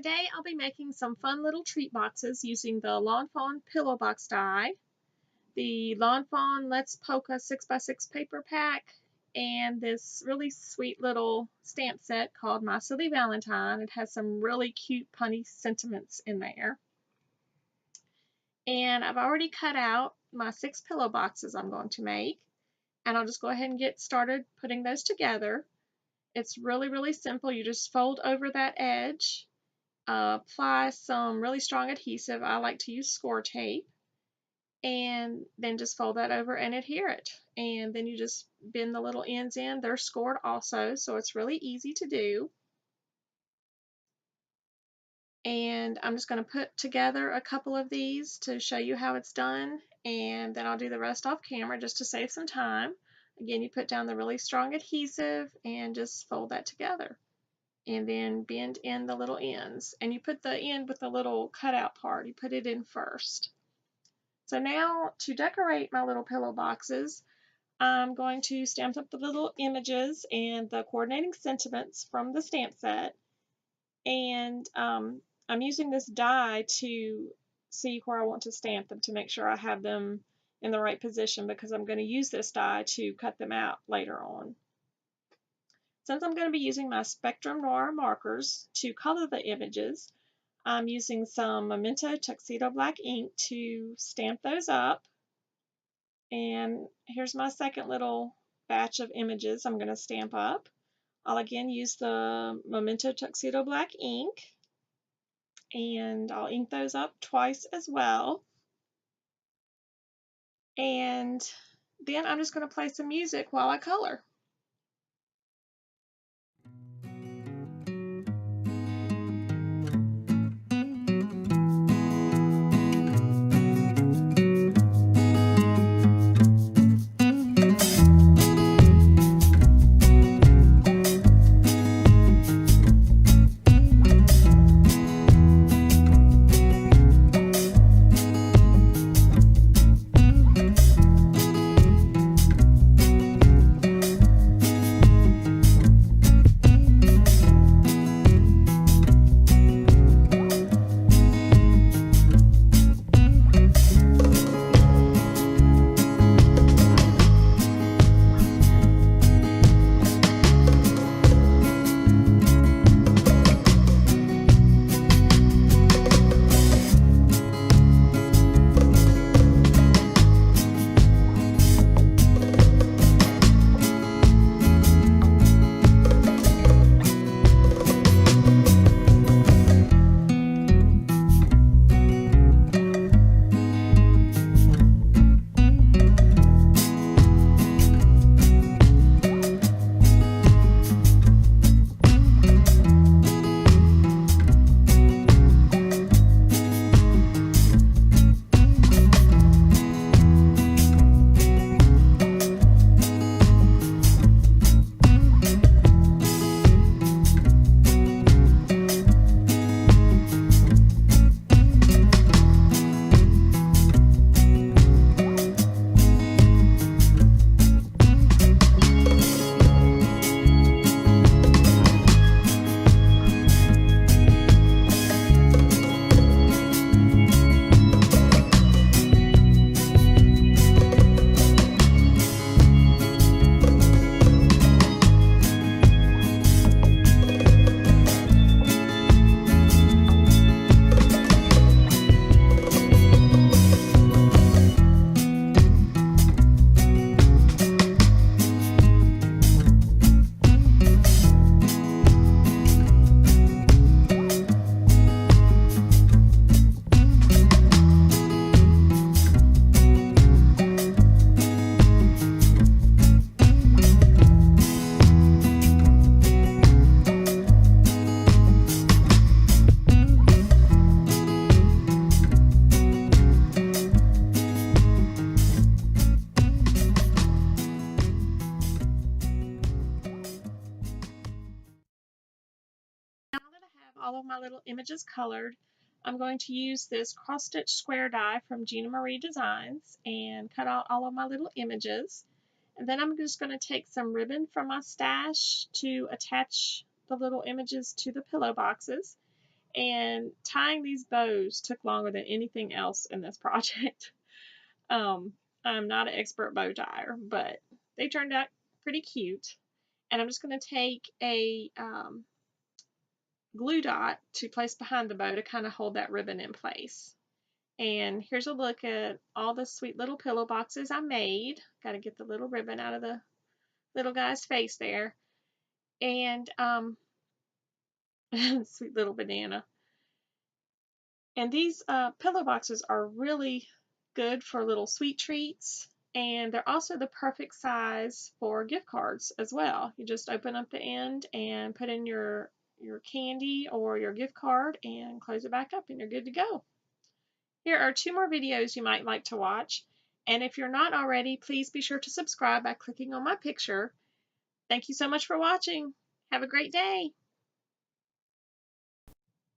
Today I'll be making some fun little treat boxes using the Lawn Fawn Pillow Box die, the Lawn Fawn Let's Polka 6x6 paper pack, and this really sweet little stamp set called My Silly Valentine. It has some really cute punny sentiments in there. And I've already cut out my 6 pillow boxes I'm going to make, and I'll just go ahead and get started putting those together. It's really simple. You just fold over that edge. Apply some really strong adhesive. I like to use score tape, and then just fold that over and adhere it. And then you just bend the little ends in. They're scored also, so it's really easy to do. And I'm just going to put together a couple of these to show you how it's done, and then I'll do the rest off camera just to save some time. Again, you put down the really strong adhesive and just fold that together. And then bend in the little ends, and you put the end with the little cutout part, you put it in first. So now to decorate my little pillow boxes, I'm going to stamp up the little images and the coordinating sentiments from the stamp set, and I'm using this die to see where I want to stamp them to make sure I have them in the right position, because I'm going to use this die to cut them out later on. Since I'm going to be using my Spectrum Noir markers to color the images, I'm using some Memento Tuxedo Black ink to stamp those up. And here's my second little batch of images I'm going to stamp up. I'll again use the Memento Tuxedo Black ink, and I'll ink those up twice as well. And then I'm just going to play some music while I color. All of my little images colored, I'm going to use this cross stitch square die from Gina Marie Designs and cut out all of my little images. And then I'm just going to take some ribbon from my stash to attach the little images to the pillow boxes. And tying these bows took longer than anything else in this project. I'm not an expert bow tyer, but they turned out pretty cute. And I'm just going to take a glue dot to place behind the bow to kind of hold that ribbon in place. And here's a look at all the sweet little pillow boxes I made. Got to get the little ribbon out of the little guy's face there. And sweet little banana. And these pillow boxes are really good for little sweet treats. And they're also the perfect size for gift cards as well. You just open up the end and put in your candy or your gift card and close it back up and you're good to go. Here are 2 more videos you might like to watch. And if you're not already, please be sure to subscribe by clicking on my picture. Thank you so much for watching. Have a great day.